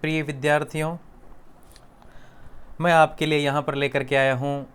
प्रिय विद्यार्थियों, मैं आपके लिए यहाँ पर लेकर के आया हूँ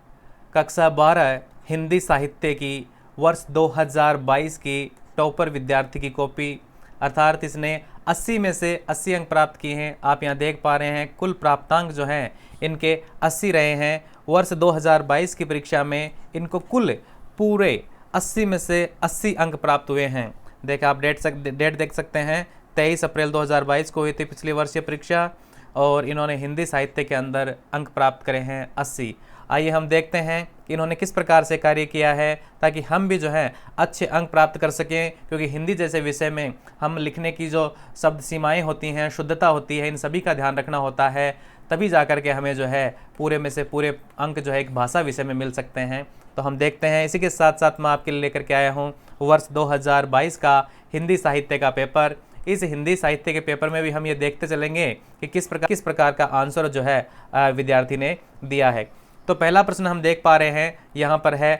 कक्षा 12 हिंदी साहित्य की वर्ष 2022 की टॉपर विद्यार्थी की कॉपी, अर्थात इसने 80 में से 80 अंक प्राप्त किए हैं। आप यहाँ देख पा रहे हैं कुल प्राप्तांक जो हैं इनके 80 रहे हैं। वर्ष 2022 की परीक्षा में इनको कुल पूरे 80 में से 80 अंक प्राप्त हुए हैं। देखिए आप डेट देख सकते हैं, 23 अप्रैल 2022 को हुई थी पिछले वर्ष ये परीक्षा और इन्होंने हिंदी साहित्य के अंदर अंक प्राप्त करे हैं 80। आइए हम देखते हैं कि इन्होंने किस प्रकार से कार्य किया है ताकि हम भी जो है अच्छे अंक प्राप्त कर सकें, क्योंकि हिंदी जैसे विषय में हम लिखने की जो शब्द सीमाएं होती हैं, शुद्धता होती है, इन सभी का ध्यान रखना होता है, तभी जा कर के हमें जो है पूरे में से पूरे अंक जो है एक भाषा विषय में मिल सकते हैं। तो हम देखते हैं। इसी के साथ साथ मैं आपके लिए लेकर के आया हूँ वर्ष 2022 का हिंदी साहित्य का पेपर। इस हिंदी साहित्य के पेपर में भी हम ये देखते चलेंगे कि किस प्रकार का आंसर जो है विद्यार्थी ने दिया है। तो पहला प्रश्न हम देख पा रहे हैं, यहाँ पर है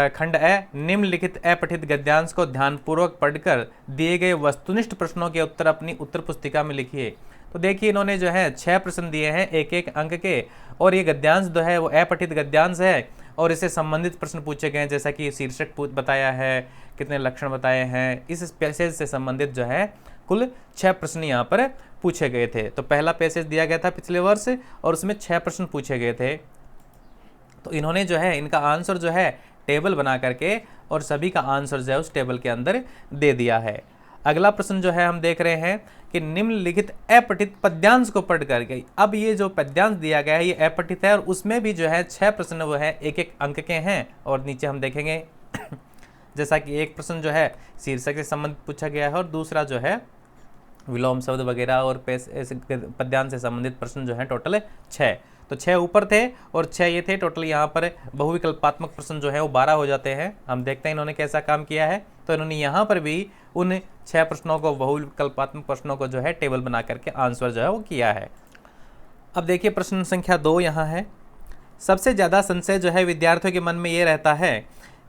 खंड ए, निम्नलिखित अपठित गद्यांश को ध्यानपूर्वक पढ़कर दिए गए वस्तुनिष्ठ प्रश्नों के उत्तर अपनी उत्तर पुस्तिका में लिखिए। तो देखिए इन्होंने जो है 6 प्रश्न दिए हैं एक एक अंक के, और ये गद्यांश जो है वो अपठित गद्यांश है और इससे संबंधित प्रश्न पूछे गए हैं, जैसा कि शीर्षक बताया है, कितने लक्षण बताए हैं, इस पैसेज से संबंधित जो है कुल 6 प्रश्न यहाँ पर पूछे गए थे। तो पहला पैसेज दिया गया था पिछले वर्ष और उसमें 6 प्रश्न पूछे गए थे। तो इन्होंने जो है इनका आंसर जो है टेबल बना करके और सभी का आंसर जो है उस टेबल के अंदर दे दिया है। अगला प्रश्न जो है हम देख रहे हैं कि निम्नलिखित अपठित पद्यांश को पढ़ करके, अब ये जो पद्यांश दिया गया है ये अपठित है और उसमें भी जो है 6 प्रश्न वो है एक एक अंक के हैं। और नीचे हम देखेंगे जैसा कि एक प्रश्न जो है शीर्षक से संबंधित पूछा गया है और दूसरा जो है विलोम शब्द वगैरह और पद्यांश से संबंधित प्रश्न जो है टोटल 6। तो 6 ऊपर थे और 6 ये थे। टोटल यहाँ पर बहुविकल्पात्मक प्रश्न जो है वो 12 हो जाते हैं। हम देखते हैं इन्होंने कैसा काम किया है। तो इन्होंने यहाँ पर भी उन 6 प्रश्नों को, बहुविकल्पात्मक प्रश्नों को जो है टेबल बना करके आंसर जो है वो किया है। अब देखिए प्रश्न संख्या 2 यहाँ है। सबसे ज़्यादा संशय जो है विद्यार्थियों के मन में ये रहता है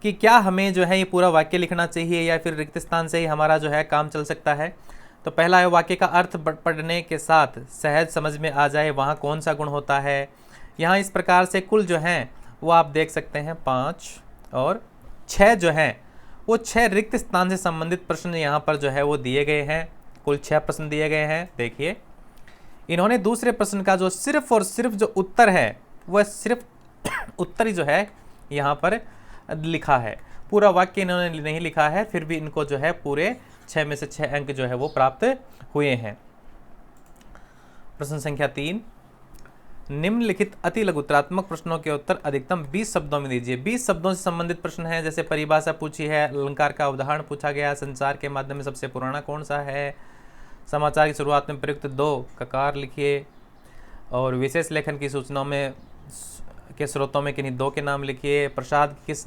कि क्या हमें जो है ये पूरा वाक्य लिखना चाहिए या फिर रिक्त स्थान से ही हमारा जो है काम चल सकता है। तो पहला है, वाक्य का अर्थ पढ़ने के साथ सहज समझ में आ जाए वहाँ कौन सा गुण होता है। यहाँ इस प्रकार से कुल जो हैं वो आप देख सकते हैं 5 और 6 जो हैं वो 6 रिक्त स्थान से संबंधित प्रश्न यहाँ पर जो है वो दिए गए हैं। कुल 6 प्रश्न दिए गए हैं। देखिए इन्होंने दूसरे प्रश्न का जो सिर्फ और सिर्फ जो उत्तर है वह सिर्फ उत्तर ही जो है यहाँ पर लिखा है, पूरा वाक्य इन्होंने नहीं लिखा है। फिर भी इनको जो है पूरे 6 में से 6 अंक जो है वो प्राप्त हुए हैं। प्रश्न संख्या 3, निम्नलिखित अति लघुतरात्मक प्रश्नों के उत्तर अधिकतम 20 शब्दों में दीजिए। 20 शब्दों से संबंधित प्रश्न है, जैसे परिभाषा पूछी है, अलंकार का उदाहरण पूछा गया, संचार के माध्यम में सबसे पुराना कौन सा है, समाचार की शुरुआत में प्रयुक्त 2 ककार लिखिए, और विशेष लेखन की सूचनाओं में के स्रोतों में किन्हीं 2 के नाम लिखिए, प्रसाद किस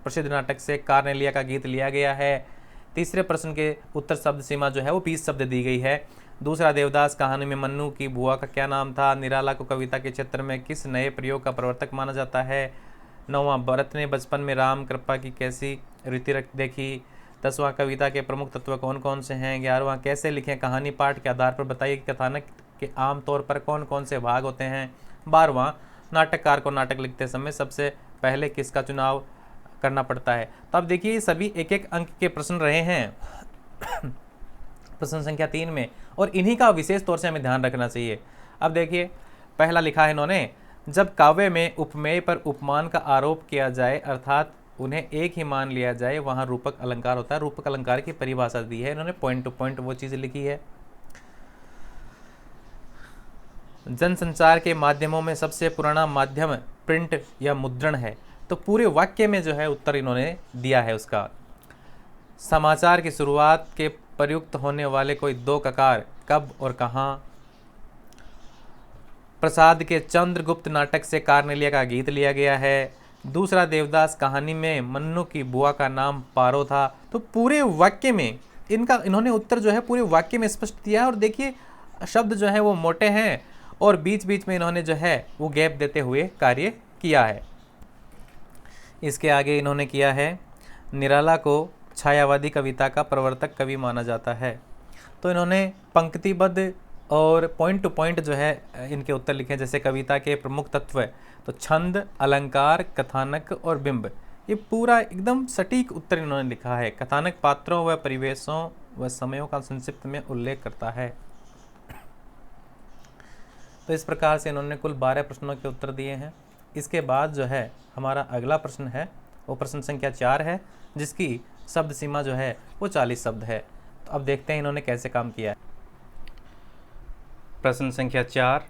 प्रसिद्ध नाटक से कार्नेलिया का गीत लिया गया है। तीसरे प्रश्न के उत्तर शब्द सीमा जो है वो 20 शब्द दी गई है। दूसरा, देवदास कहानी में मन्नू की बुआ का क्या नाम था। निराला को कविता के क्षेत्र में किस नए प्रयोग का प्रवर्तक माना जाता है। 9वां, भरत ने बचपन में राम कृपा की कैसी रीति देखी। 10वां, कविता के प्रमुख तत्व कौन कौन से हैं। 11वां, कैसे लिखें कहानी पाठ के आधार पर बताइए कि कथानक के आम तौर पर कौन कौन से भाग होते हैं। 12वां, नाटककार को नाटक लिखते समय सबसे पहले किसका चुनाव करना पड़ता है। तो अब देखिए सभी एक एक अंक के प्रश्न रहे हैं प्रश्न संख्या 3 में, और इन्हीं का विशेष तौर से हमें ध्यान रखना चाहिए। अब देखिए पहला लिखा है इन्होंने, जब काव्य में उपमेय पर उपमान का आरोप किया जाए अर्थात उन्हें एक ही मान लिया जाए वहाँ रूपक अलंकार होता है। रूपक अलंकार की परिभाषा दी है इन्होंने, पॉइंट टू पॉइंट वो चीज़ लिखी है। जनसंचार के माध्यमों में सबसे पुराना माध्यम प्रिंट या मुद्रण है। तो पूरे वाक्य में जो है उत्तर इन्होंने दिया है उसका। समाचार की शुरुआत के प्रयुक्त होने वाले कोई 2 ककार कब और कहाँ। प्रसाद के चंद्रगुप्त नाटक से कार्नेलिया का गीत लिया गया है। दूसरा, देवदास कहानी में मन्नू की बुआ का नाम पारो था। तो पूरे वाक्य में इन्होंने उत्तर जो है पूरे वाक्य में स्पष्ट दिया है। और देखिए शब्द जो है वो मोटे हैं और बीच बीच में इन्होंने जो है वो गैप देते हुए कार्य किया है। इसके आगे इन्होंने किया है, निराला को छायावादी कविता का प्रवर्तक कवि माना जाता है। तो इन्होंने पंक्तिबद्ध और पॉइंट टू पॉइंट जो है इनके उत्तर लिखे हैं। जैसे कविता के प्रमुख तत्व तो छंद, अलंकार, कथानक और बिंब, ये पूरा एकदम सटीक उत्तर इन्होंने लिखा है। कथानक पात्रों व परिवेशों व समयों का संक्षिप्त में उल्लेख करता है। तो इस प्रकार से इन्होंने कुल 12 प्रश्नों के उत्तर दिए हैं। इसके बाद जो है हमारा अगला प्रश्न है वो प्रश्न संख्या 4 है, जिसकी शब्द सीमा जो है वो 40 शब्द है। तो अब देखते हैं इन्होंने कैसे काम किया है। प्रश्न संख्या 4,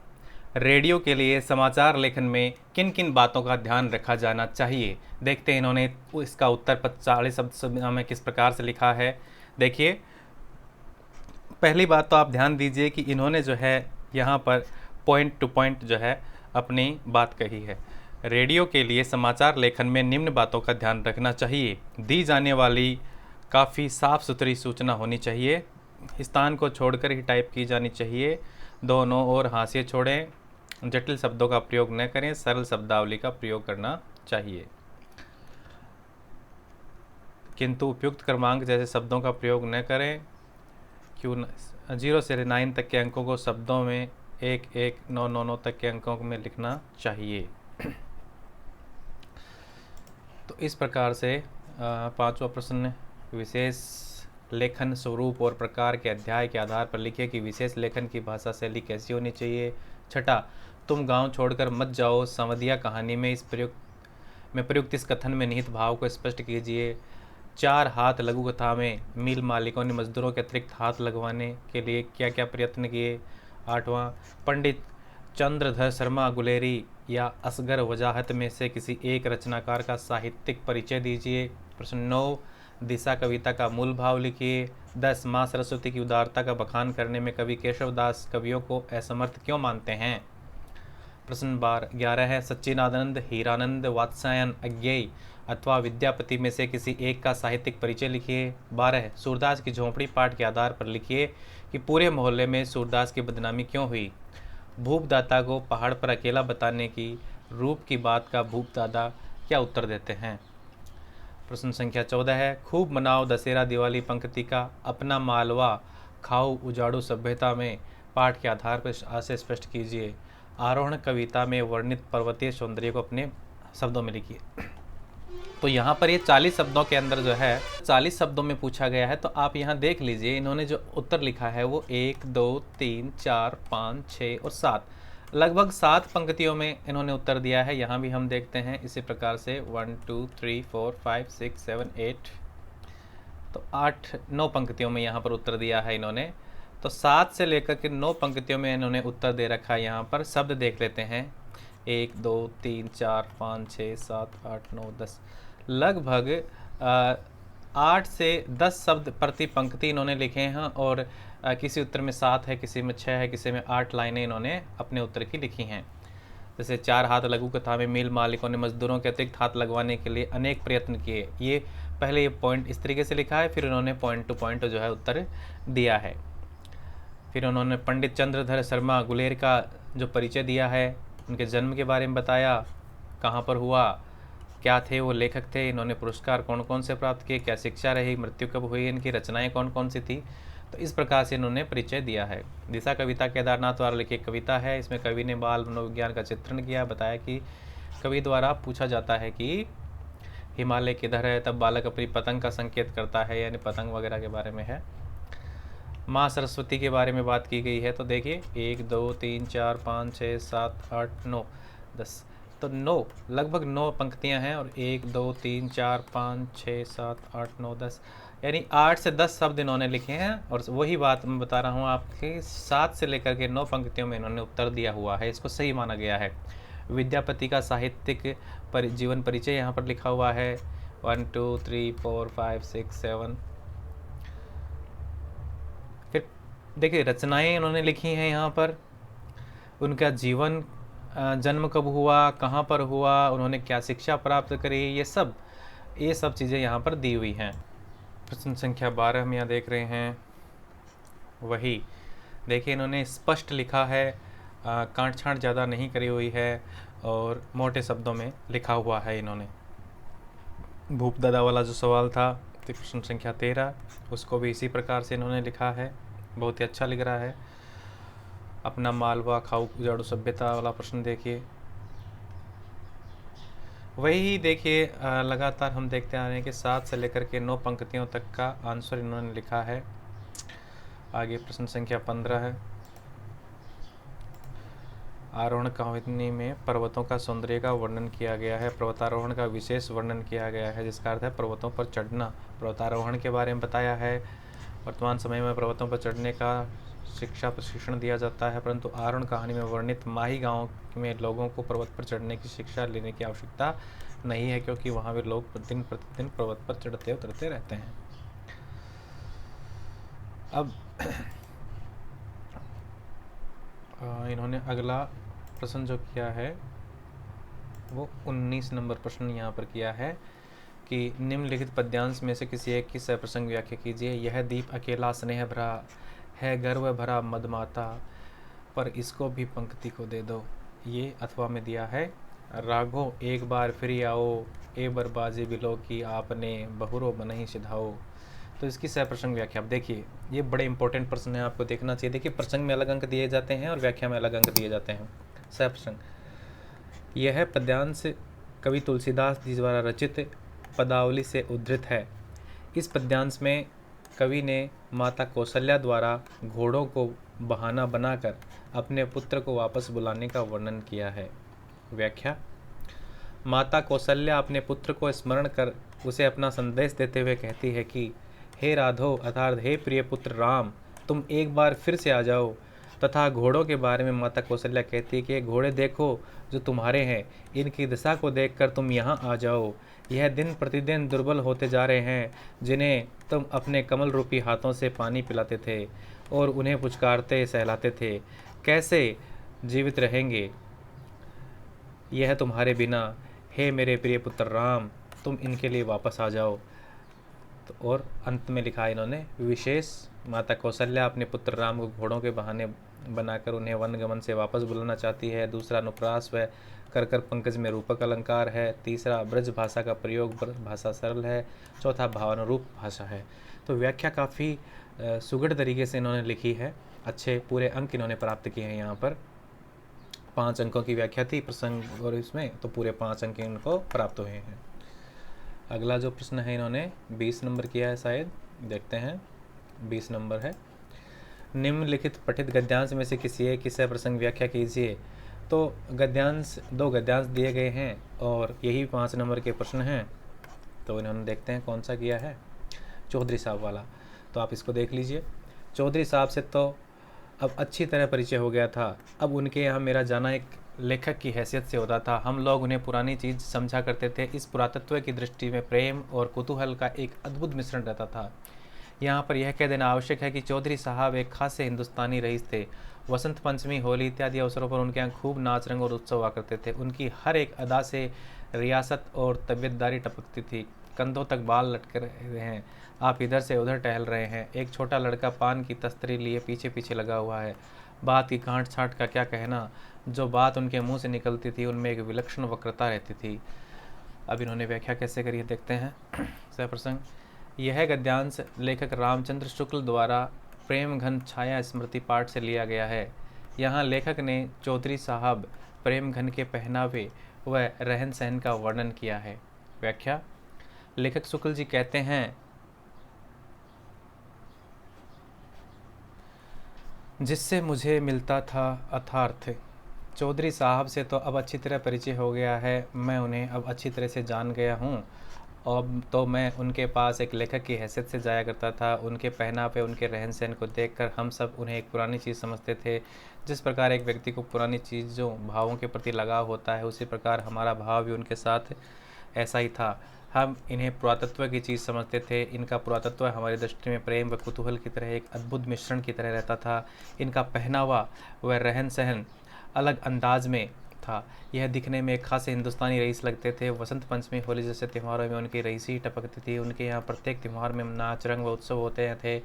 रेडियो के लिए समाचार लेखन में किन किन बातों का ध्यान रखा जाना चाहिए। देखते हैं इन्होंने इसका उत्तर 40 शब्द में किस प्रकार से लिखा है। देखिए, पहली बात तो आप ध्यान दीजिए कि इन्होंने जो है यहाँ पर पॉइंट टू पॉइंट जो है अपनी बात कही है। रेडियो के लिए समाचार लेखन में निम्न बातों का ध्यान रखना चाहिए। दी जाने वाली काफ़ी साफ सुथरी सूचना होनी चाहिए। स्थान को छोड़कर ही टाइप की जानी चाहिए। दोनों ओर हाशिए छोड़ें। जटिल शब्दों का प्रयोग न करें। सरल शब्दावली का प्रयोग करना चाहिए, किंतु उपयुक्त क्रमांक जैसे शब्दों का प्रयोग न करें। क्यों 0 से 9 तक के अंकों को शब्दों में 1, 1, 9, 9, 9 तक के अंकों में लिखना चाहिए। तो इस प्रकार से पांचवा प्रश्न, विशेष लेखन स्वरूप और प्रकार के अध्याय के आधार पर लिखिए कि विशेष लेखन की भाषा शैली कैसी होनी चाहिए। छठा, तुम गांव छोड़कर मत जाओ संवदिया कहानी में प्रयुक्त इस कथन में निहित भाव को स्पष्ट कीजिए। 4 हाथ लघु कथा में मिल मालिकों ने मजदूरों के अतिरिक्त हाथ लगवाने के लिए क्या क्या प्रयत्न किए। 8वां, पंडित चंद्रधर शर्मा गुलेरी या असगर वजाहत में से किसी एक रचनाकार का साहित्यिक परिचय दीजिए। प्रश्न 9, दिशा कविता का मूल भाव लिखिए। 10, माँ सरस्वती की उदारता का बखान करने में कवि केशवदास कवियों को असमर्थ क्यों मानते हैं। प्रश्न 11 है, सच्चिदानंद, हीरानंद, वात्स्यायन, अज्ञेय अथवा विद्यापति में से किसी एक का साहित्यिक परिचय लिखिए। 12, सूरदास की झोंपड़ी पाठ के आधार पर लिखिए कि पूरे मोहल्ले में सूरदास की बदनामी क्यों हुई। भूपदाता को पहाड़ पर अकेला बताने की रूप की बात का भूपदादा क्या उत्तर देते हैं। प्रश्न संख्या 14 है, खूब मनाओ दशहरा दिवाली पंक्ति का अपना मालवा खाओ उजाड़ू सभ्यता में पाठ के आधार पर आशय स्पष्ट कीजिए। आरोहण कविता में वर्णित पर्वतीय सौंदर्य को अपने शब्दों में लिखिए। तो यहाँ पर ये 40 शब्दों के अंदर जो है 40 शब्दों में पूछा गया है। तो आप यहाँ देख लीजिए, इन्होंने जो उत्तर लिखा है वो 1, 2, 3, 4, 5, 6 और 7, लगभग 7 पंक्तियों में इन्होंने उत्तर दिया है। यहाँ भी हम देखते हैं इसी प्रकार से 1, 2, 3, 4, 5, 6, 7, 8, तो 8, 9 पंक्तियों में यहाँ पर उत्तर दिया है इन्होंने। तो 7 से लेकर के 9 पंक्तियों में इन्होंने उत्तर दे रखा है। यहाँ पर शब्द देख लेते हैं, 1, 2, 3, 4, 5, 6, 7, 8, 9, 10, लगभग 8 से 10 शब्द प्रति पंक्ति इन्होंने लिखे हैं। और किसी उत्तर में 7 है, किसी में 6 है, किसी में 8 लाइनें इन्होंने अपने उत्तर की लिखी हैं। जैसे 4 हाथ लघु कथा में मिल मालिकों ने मजदूरों के अतिरिक्त हाथ लगवाने के लिए अनेक प्रयत्न किए। ये पहले ये पॉइंट इस तरीके से लिखा है, फिर उन्होंने पॉइंट टू पॉइंट जो है उत्तर दिया है। फिर उन्होंने पंडित चंद्रधर शर्मा गुलेर का जो परिचय दिया है, उनके जन्म के बारे में बताया, कहाँ पर हुआ, क्या थे वो लेखक थे, इन्होंने पुरस्कार कौन कौन से प्राप्त किए, क्या शिक्षा रही, मृत्यु कब हुई, इनकी रचनाएं कौन कौन सी थी। तो इस प्रकार से इन्होंने परिचय दिया है। दिशा कविता केदारनाथ द्वारा लिखी कविता है। इसमें कवि ने बाल मनोविज्ञान का चित्रण किया। बताया कि कवि द्वारा पूछा जाता है कि हिमालय किधर है, तब बालक अपनी पतंग का संकेत करता है, यानी पतंग वगैरह के बारे में है। माँ सरस्वती के बारे में बात की गई है। तो देखिए 1, 2, 3, 4, 5, 6, 7, 8, 9, 10, तो 9, लगभग 9 पंक्तियां हैं। और 1, 2, 3, 4, 5, 6, 7, 8, 9, 10, यानी 8 से 10 शब्द इन्होंने लिखे हैं। और वही बात मैं बता रहा हूँ आपके, 7 से लेकर के 9 पंक्तियों में इन्होंने उत्तर दिया हुआ है। इसको सही माना गया है। विद्यापति का साहित्यिक जीवन परिचय यहाँ पर लिखा हुआ है, 1, 2, 3, 4, 5, 6, 7। फिर देखिए रचनाएं इन्होंने लिखी हैं यहाँ पर, उनका जीवन, जन्म कब हुआ, कहाँ पर हुआ, उन्होंने क्या शिक्षा प्राप्त करी, ये सब चीज़ें यहाँ पर दी हुई हैं। प्रश्न संख्या 12 हम यहाँ देख रहे हैं, वही देखिए इन्होंने स्पष्ट लिखा है, कांट छांट ज़्यादा नहीं करी हुई है और मोटे शब्दों में लिखा हुआ है इन्होंने। भूपदादा वाला जो सवाल था, तो प्रश्न संख्या 13, उसको भी इसी प्रकार से इन्होंने लिखा है, बहुत ही अच्छा लिख रहा है। अपना मालवा खाऊ जुझारू सभ्यता वाला प्रश्न देखिए, वही देखिए लगातार हम देखते आ रहे हैं कि 7 से लेकर के 9 पंक्तियों तक का आंसर इन्होंने लिखा है। आगे प्रश्न संख्या 15 है। आरोहण कहानी में पर्वतों का सौंदर्य का वर्णन किया गया है। पर्वतारोहण का विशेष वर्णन किया गया है, जिसका अर्थ है पर्वतों पर चढ़ना। पर्वतारोहण के बारे में बताया है। वर्तमान समय में पर्वतों पर चढ़ने का शिक्षा प्रशिक्षण दिया जाता है, परंतु आरोहण कहानी में वर्णित माही गांव में लोगों को पर्वत पर चढ़ने की शिक्षा लेने की आवश्यकता नहीं है, क्योंकि वहाँ भी लोग दिन प्रतिदिन पर्वत पर चढ़ते उतरते रहते हैं। अब इन्होंने अगला प्रश्न जो किया है वो 19 नंबर प्रश्न यहाँ पर किया है कि निम्नलिखित पद्यांश में से किसी एक की सप्रसंग व्याख्या कीजिए। यह दीप अकेला स्नेह भरा है, गर्व भरा मदमाता, पर इसको भी पंक्ति को दे दो। ये अथवा में दिया है। राघो एक बार फिर आओ, ए बरबाजी बिलो की आपने बहुरो बनही सिधाओ। तो इसकी सप्रसंग व्याख्या आप देखिए, ये बड़े इंपॉर्टेंट प्रश्न है, आपको देखना चाहिए। देखिए, प्रसंग में अलग अंक दिए जाते हैं और व्याख्या में अलग अंक दिए जाते हैं। सप्रसंग यह पद्यांश कवि तुलसीदास जी द्वारा रचित पदावली से उद्धृत है। इस पद्यांश में कवि ने माता कौशल्या द्वारा घोड़ों को बहाना बनाकर अपने पुत्र को वापस बुलाने का वर्णन किया है। व्याख्या: माता कौशल्या अपने पुत्र को स्मरण कर उसे अपना संदेश देते हुए कहती है कि हे राघव अर्थात हे प्रिय पुत्र राम, तुम एक बार फिर से आ जाओ। तथा घोड़ों के बारे में माता कौशल्या कहती है कि घोड़े देखो जो तुम्हारे हैं, इनकी दशा को देखकर तुम यहाँ आ जाओ। यह दिन प्रतिदिन दुर्बल होते जा रहे हैं, जिन्हें तुम अपने कमल रूपी हाथों से पानी पिलाते थे और उन्हें पुचकारते सहलाते थे। कैसे जीवित रहेंगे यह तुम्हारे बिना। हे मेरे प्रिय पुत्र राम, तुम इनके लिए वापस आ जाओ। तो और अंत में लिखा है इन्होंने, विशेष माता कौशल्या अपने पुत्र राम को घोड़ों के बहाने बनाकर उन्हें वन गमन से वापस बुलाना चाहती है। दूसरा अनुप्रास व कर पंकज में रूपक अलंकार है। तीसरा ब्रज भाषा का प्रयोग, ब्रज भाषा सरल है। चौथा भावानुरूप भाषा है। तो व्याख्या काफ़ी सुगढ़ तरीके से इन्होंने लिखी है। अच्छे पूरे अंक इन्होंने प्राप्त किए हैं। यहाँ पर 5 अंकों की व्याख्या थी प्रसंग और इसमें, तो पूरे 5 अंक इनको प्राप्त हुए हैं। अगला जो प्रश्न है इन्होंने 20 नंबर किया है, शायद देखते हैं। 20 नंबर है, निम्नलिखित पठित गद्यांश में से किसी एक की सप्रसंग व्याख्या कीजिए। तो गद्यांश 2 गद्यांश दिए गए हैं और यही 5 नंबर के प्रश्न हैं। तो इन्होंने देखते हैं कौन सा किया है, चौधरी साहब वाला। तो आप इसको देख लीजिए। चौधरी साहब से तो अब अच्छी तरह परिचय हो गया था। अब उनके यहाँ मेरा जाना एक लेखक की हैसियत से होता था। हम लोग उन्हें पुरानी चीज़ समझा करते थे। इस पुरातत्व की दृष्टि में प्रेम और कुतूहल का एक अद्भुत मिश्रण रहता था। यहाँ पर यह कह देना आवश्यक है कि चौधरी साहब एक खासे हिंदुस्तानी रईस थे। वसंत पंचमी, होली इत्यादि अवसरों पर उनके यहाँ खूब नाच रंग और उत्सव हुआ करते थे। उनकी हर एक अदा से रियासत और तबीयतदारी टपकती थी। कंधों तक बाल लटक रहे हैं, आप इधर से उधर टहल रहे हैं। एक छोटा लड़का पान की तस्तरी लिए पीछे पीछे लगा हुआ है। बात की गांठ छाँट का क्या कहना, जो बात उनके मुंह से निकलती थी उनमें एक विलक्षण वक्रता रहती थी। अब इन्होंने व्याख्या कैसे करी है देखते हैं। सप्रसंग यह गद्यांश लेखक रामचंद्र शुक्ल द्वारा प्रेम घन छाया स्मृति पाठ से लिया गया है। यहाँ लेखक ने चौधरी साहब प्रेम घन के पहनावे व रहन सहन का वर्णन किया है। व्याख्या: लेखक शुक्ल जी कहते हैं, जिससे मुझे मिलता था अर्थार्थ। चौधरी साहब से तो अब अच्छी तरह परिचय हो गया है, मैं उन्हें अब अच्छी तरह से जान गया हूँ। अब तो मैं उनके पास एक लेखक की हैसियत से जाया करता था। उनके पहनावे, उनके रहन सहन को देखकर हम सब उन्हें एक पुरानी चीज़ समझते थे। जिस प्रकार एक व्यक्ति को पुरानी चीज़ों भावों के प्रति लगाव होता है, उसी प्रकार हमारा भाव भी उनके साथ ऐसा ही था। हम इन्हें पुरातत्व की चीज़ समझते थे। इनका पुरातत्व हमारी दृष्टि में प्रेम व कुतूहल की तरह एक अद्भुत मिश्रण की तरह रहता था। इनका पहनावा व रहन सहन अलग अंदाज में था। यह दिखने में एक खासे हिंदुस्तानी रईस लगते थे। वसंत पंचमी, होली जैसे त्योहारों में उनकी रईसी टपकती थी। उनके यहाँ प्रत्येक त्यौहार में नाच रंग व उत्सव होते थे।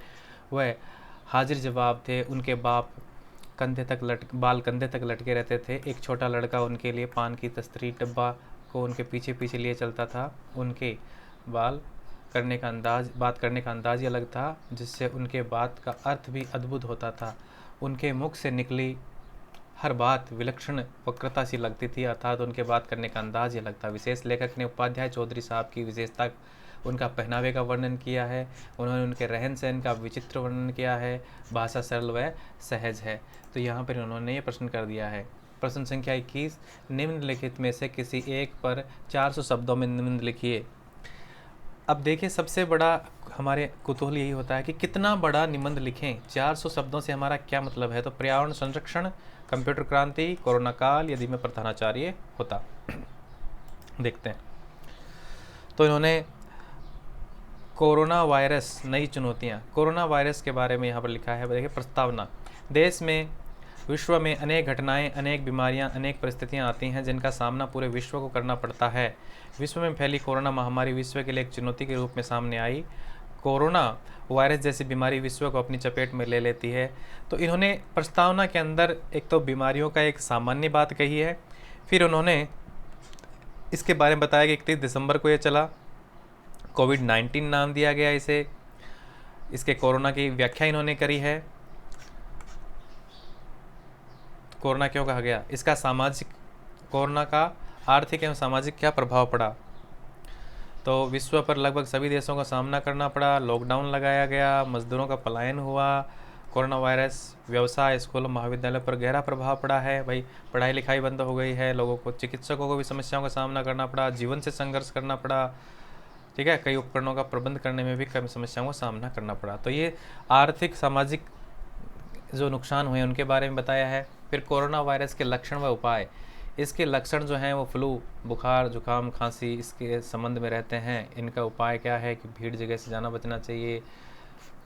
वह हाजिर जवाब थे। उनके बाल कंधे तक लटके रहते थे। एक छोटा लड़का उनके लिए पान की तस्तरी डब्बा को उनके पीछे पीछे लिए चलता था। उनके बात करने का अंदाज ही अलग था, जिससे उनके बात का अर्थ भी अद्भुत होता था। उनके मुख से निकली हर बात विलक्षण वक्रता सी लगती थी, अर्थात उनके बात करने का अंदाज ये लगता। विशेष लेखक ने उपाध्याय चौधरी साहब की विशेषता, उनका पहनावे का वर्णन किया है। उन्होंने उनके रहन सहन का विचित्र वर्णन किया है। भाषा सरल व सहज है। तो यहाँ पर उन्होंने ये प्रश्न कर दिया है। प्रश्न संख्या 21, निम्नलिखित में से किसी एक पर 400 शब्दों में निम्न लिखिए। अब देखिए, सबसे बड़ा हमारे कुतूहल यही होता है कि कितना बड़ा निबंध लिखें। 400 शब्दों से हमारा क्या मतलब है? तो पर्यावरण संरक्षण, कंप्यूटर क्रांति, कोरोना काल, यदि मैं प्रधानाचार्य होता। देखते हैं। तो इन्होंने कोरोना वायरस, नई चुनौतियां, कोरोना वायरस के बारे में यहाँ पर लिखा है। देखिए, प्रस्तावना। देश में, विश्व में अनेक घटनाएं, अनेक बीमारियां, अनेक परिस्थितियां आती हैं जिनका सामना पूरे विश्व को करना पड़ता है। विश्व में फैली कोरोना महामारी विश्व के लिए एक चुनौती के रूप में सामने आई। कोरोना वायरस जैसी बीमारी विश्व को अपनी चपेट में ले लेती है। तो इन्होंने प्रस्तावना के अंदर एक तो बीमारियों का एक सामान्य बात कही है, फिर उन्होंने इसके बारे में बताया कि 31 दिसंबर को ये चला, कोविड-19 नाम दिया गया इसे। इसके कोरोना की व्याख्या इन्होंने करी है, कोरोना क्यों कहा गया, इसका सामाजिक, कोरोना का आर्थिक एवं सामाजिक क्या प्रभाव पड़ा। तो विश्व पर लगभग सभी देशों का सामना करना पड़ा, लॉकडाउन लगाया गया, मजदूरों का पलायन हुआ। कोरोना वायरस व्यवसाय, स्कूल, महाविद्यालय पर गहरा प्रभाव पड़ा है। भाई, पढ़ाई लिखाई बंद हो गई है, लोगों को, चिकित्सकों को भी समस्याओं का सामना करना पड़ा, जीवन से संघर्ष करना पड़ा। ठीक है, कई उपकरणों का प्रबंध करने में भी कई समस्याओं का सामना करना पड़ा। तो ये आर्थिक सामाजिक जो नुकसान हुए उनके बारे में बताया है। फिर कोरोना वायरस के लक्षण व उपाय, इसके लक्षण जो हैं वो फ्लू, बुखार, जुकाम, खांसी, इसके संबंध में रहते हैं। इनका उपाय क्या है कि भीड़ जगह से जाना बचना चाहिए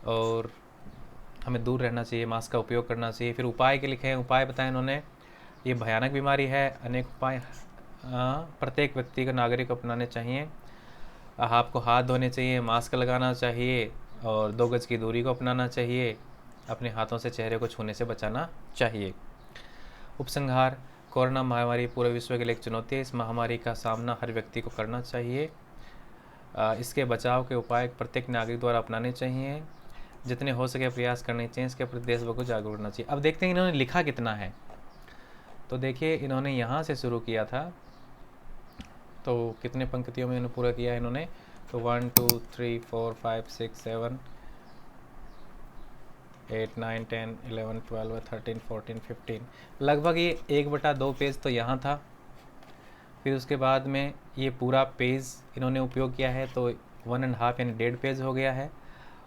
और हमें दूर रहना चाहिए, मास्क का उपयोग करना चाहिए। फिर उपाय के लिखे हैं, उपाय बताएं इन्होंने। ये भयानक बीमारी है, अनेक उपाय प्रत्येक व्यक्ति को, नागरिक को अपनाने चाहिए। आपको हाथ धोने चाहिए, मास्क लगाना चाहिए और 2 गज की दूरी को अपनाना चाहिए। अपने हाथों से चेहरे को छूने से बचाना चाहिए। उपसंहार, कोरोना महामारी पूरे विश्व के लिए एक चुनौती है। इस महामारी का सामना हर व्यक्ति को करना चाहिए। इसके बचाव के उपाय प्रत्येक नागरिक द्वारा अपनाने चाहिए। जितने हो सके प्रयास करने चाहिए, इसके प्रति देशभर को जागरूक करना चाहिए। अब देखते हैं इन्होंने लिखा कितना है। तो देखिए, इन्होंने यहाँ से शुरू किया था, तो कितने पंक्तियों में इन्होंने पूरा किया है इन्होंने? तो 1 2 3 4 5 6 7 8 9 10 11 12 13 14 15, लगभग ये 1/2 पेज तो यहाँ था। फिर उसके बाद में ये पूरा पेज इन्होंने उपयोग किया है, तो 1.5 यानी 1.5 पेज हो गया है।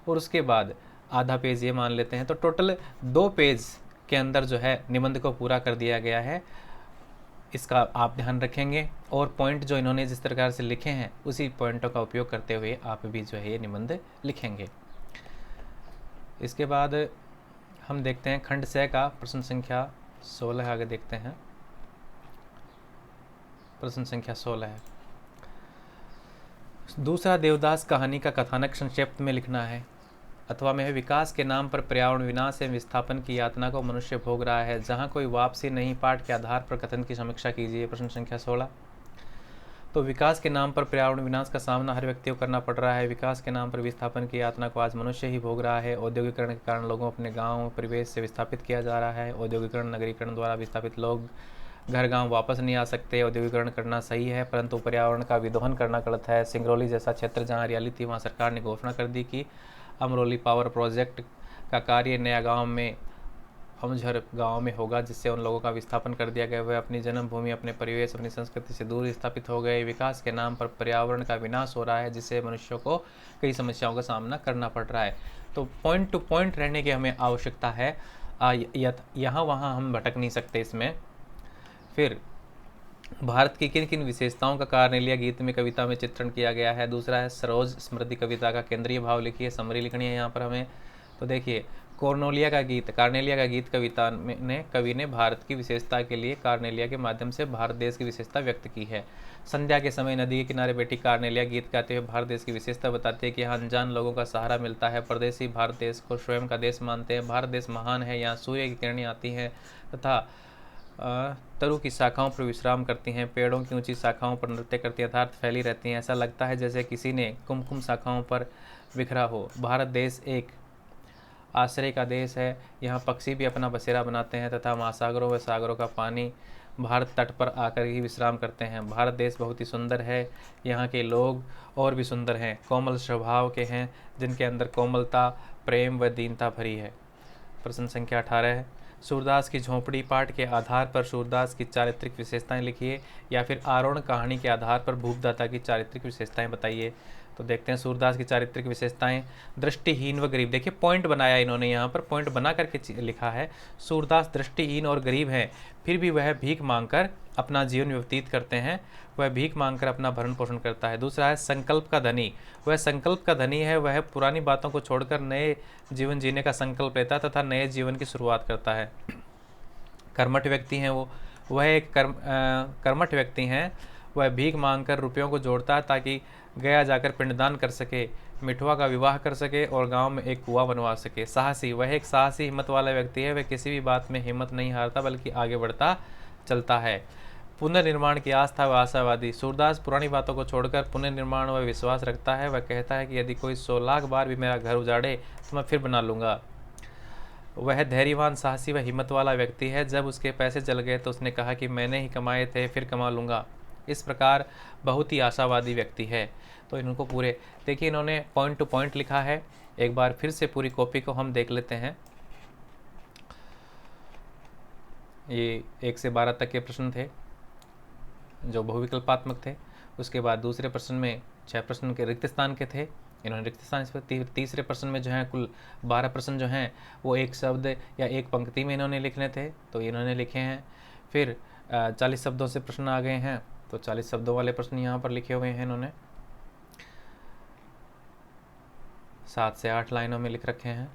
और उसके बाद आधा पेज ये मान लेते हैं, तो टोटल 2 पेज के अंदर जो है निबंध को पूरा कर दिया गया है। इसका आप ध्यान रखेंगे और पॉइंट जो इन्होंने जिस प्रकार से लिखे हैं उसी पॉइंटों का उपयोग करते हुए आप भी जो है ये निबंध लिखेंगे। इसके बाद हम देखते हैं खंड 6 का प्रश्न संख्या 16 आगे देखते हैं। प्रश्न संख्या 16 है, दूसरा देवदास कहानी का कथानक संक्षेप में लिखना है। अथवा में विकास के नाम पर पर्यावरण विनाश एवं विस्थापन की यातना को मनुष्य भोग रहा है, जहाँ कोई वापसी नहीं। पाठ के आधार पर कथन की समीक्षा कीजिए। प्रश्न संख्या 16। तो विकास के नाम पर पर्यावरण विनाश का सामना हर व्यक्ति को करना पड़ रहा है। विकास के नाम पर विस्थापन की यातना को आज मनुष्य ही भोग रहा है। औद्योगिकरण के कारण लोगों अपने गाँव परिवेश से विस्थापित किया जा रहा है। औद्योगिकरण, नगरीकरण द्वारा विस्थापित लोग घर गांव वापस नहीं आ सकते। औद्योगिकरण करना सही है, परंतु पर्यावरण का विध्वंस करना गलत है। सिंगरौली जैसा क्षेत्र जहां हरियाली थी, वहां सरकार ने घोषणा कर दी कि अमरोली पावर प्रोजेक्ट का कार्य नया गांव में, अमझर गांव में होगा, जिससे उन लोगों का विस्थापन कर दिया गया। वह अपनी जन्मभूमि, अपने परिवेश, अपनी संस्कृति से दूर स्थापित हो गए। विकास के नाम पर पर्यावरण का विनाश हो रहा है, जिससे मनुष्यों को कई समस्याओं का सामना करना पड़ रहा है। तो पॉइंट टू पॉइंट रहने की हमें आवश्यकता है, यहाँ वहाँ हम भटक नहीं सकते इसमें। फिर भारत की किन किन विशेषताओं का कार्नेलिया गीत में, कविता में चित्रण किया गया है। दूसरा है सरोज स्मृति कविता का केंद्रीय भाव लिखिए। समरी लिखनी है यहाँ पर हमें। तो देखिए, कार्नेलिया का गीत कविता में कवि ने भारत की विशेषता के लिए कार्नेलिया के माध्यम से भारत देश की विशेषता व्यक्त की है। संध्या के समय नदी के किनारे बैठी कार्नेलिया गीत गाते हुए भारत देश की विशेषता बताती है कि यहाँ अनजान लोगों का सहारा मिलता है। परदेशी भारत देश को स्वयं का देश मानते हैं। भारत देश महान है, यहाँ सूर्य की किरणें आती हैं तथा तरु की शाखाओं पर विश्राम करती हैं। पेड़ों की ऊंची शाखाओं पर नृत्य करती हैं, अर्थात फैली रहती हैं। ऐसा लगता है जैसे किसी ने कुमकुम शाखाओं पर बिखरा हो। भारत देश एक आश्रय का देश है, यहाँ पक्षी भी अपना बसेरा बनाते हैं तथा महासागरों व सागरों का पानी भारत तट पर आकर ही विश्राम करते हैं। भारत देश बहुत ही सुंदर है, यहाँ के लोग और भी सुंदर हैं, कोमल स्वभाव के हैं, जिनके अंदर कोमलता, प्रेम व दीनता भरी है। प्रश्न संख्या 18 है, सूरदास की झोंपड़ी पाठ के आधार पर सूरदास की चारित्रिक विशेषताएं लिखिए, या फिर आरोहण कहानी के आधार पर भूपदाता की चारित्रिक विशेषताएं बताइए। तो देखते हैं सूरदास की चारित्रिक विशेषताएं। दृष्टिहीन व गरीब, देखिए पॉइंट बनाया इन्होंने, यहाँ पर पॉइंट बना करके लिखा है। सूरदास दृष्टिहीन और गरीब हैं, फिर भी वह भीख मांगकर अपना जीवन व्यतीत करते हैं, वह भीख मांगकर अपना भरण पोषण करता है। दूसरा है संकल्प का धनी, वह संकल्प का धनी है, वह पुरानी बातों को छोड़कर नए जीवन जीने का संकल्प लेता है तथा नए जीवन की शुरुआत करता है। कर्मठ व्यक्ति हैं वह एक कर्मठ व्यक्ति हैं, वह भीख मांगकर रुपयों को जोड़ता है ताकि गया जाकर पिंडदान कर सके, मिठुआ का विवाह कर सके और गांव में एक कुआं बनवा सके। साहसी, वह एक साहसी हिम्मत वाला व्यक्ति है, वह किसी भी बात में हिम्मत नहीं हारता बल्कि आगे बढ़ता चलता है। पुनर्निर्माण की आस्था व आशावादी, सूरदास पुरानी बातों को छोड़कर पुनर्निर्माण व विश्वास रखता है। वह कहता है कि यदि कोई 100 लाख बार भी मेरा घर उजाड़े तो मैं फिर बना लूँगा। वह धैर्यवान, साहसी व हिम्मत वाला व्यक्ति है, जब उसके पैसे जल गए तो उसने कहा कि मैंने ही कमाए थे, फिर कमा लूँगा। इस प्रकार बहुत ही आशावादी व्यक्ति है। तो इनको पूरे देखिए, इन्होंने पॉइंट टू पॉइंट लिखा है। एक बार फिर से पूरी कॉपी को हम देख लेते हैं। ये 1 से 12 तक के प्रश्न थे जो बहुविकल्पात्मक थे। उसके बाद दूसरे प्रश्न में 6 प्रश्न के रिक्त स्थान के थे, इन्होंने रिक्त स्थान। तीसरे प्रश्न में जो है कुल 12 प्रश्न जो हैं वो एक शब्द या एक पंक्ति में इन्होंने लिखने थे, तो इन्होंने लिखे हैं। फिर 40 शब्दों से प्रश्न आ गए हैं, तो 40 शब्दों वाले प्रश्न यहाँ पर लिखे हुए हैं इन्होंने। 7 से 8 लाइनों में लिख रखे हैं।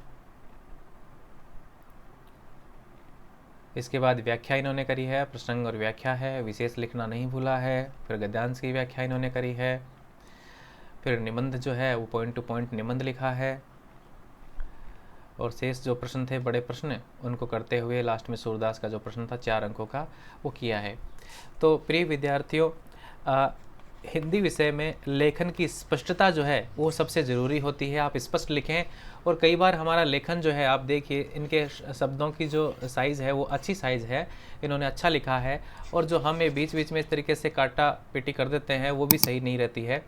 इसके बाद व्याख्या इन्होंने करी है, प्रसंग और व्याख्या है, विशेष लिखना नहीं भूला है। फिर गद्यांश की व्याख्या इन्होंने करी है। फिर निबंध जो है वो पॉइंट टू पॉइंट निबंध लिखा है। और शेष जो प्रश्न थे बड़े प्रश्न, उनको करते हुए लास्ट में सूरदास का जो प्रश्न था 4 अंकों का, वो किया है। तो प्रिय विद्यार्थियों, हिंदी विषय में लेखन की स्पष्टता जो है वो सबसे ज़रूरी होती है। आप स्पष्ट लिखें। और कई बार हमारा लेखन जो है, आप देखिए इनके शब्दों की जो साइज़ है वो अच्छी साइज़ है, इन्होंने अच्छा लिखा है। और जो हमें बीच बीच में इस तरीके से काटा पिटी कर देते हैं वो भी सही नहीं रहती है।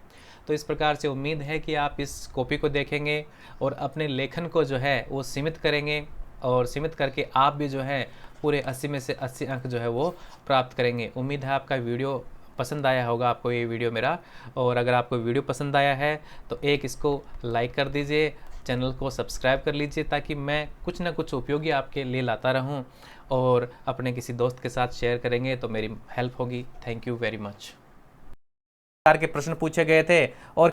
तो इस प्रकार से उम्मीद है कि आप इस कॉपी को देखेंगे और अपने लेखन को जो है वो सीमित करेंगे, और सीमित करके आप भी जो है पूरे 80 में से 80 अंक जो है वो प्राप्त करेंगे। उम्मीद है आपका वीडियो पसंद आया होगा, आपको ये वीडियो मेरा। और अगर आपको वीडियो पसंद आया है तो एक इसको लाइक कर दीजिए, चैनल को सब्सक्राइब कर लीजिए, ताकि मैं कुछ ना कुछ उपयोगी आपके लिए लाता रहूं। और अपने किसी दोस्त के साथ शेयर करेंगे तो मेरी हेल्प होगी। Thank you very much. के प्रश्न पूछे गए थे और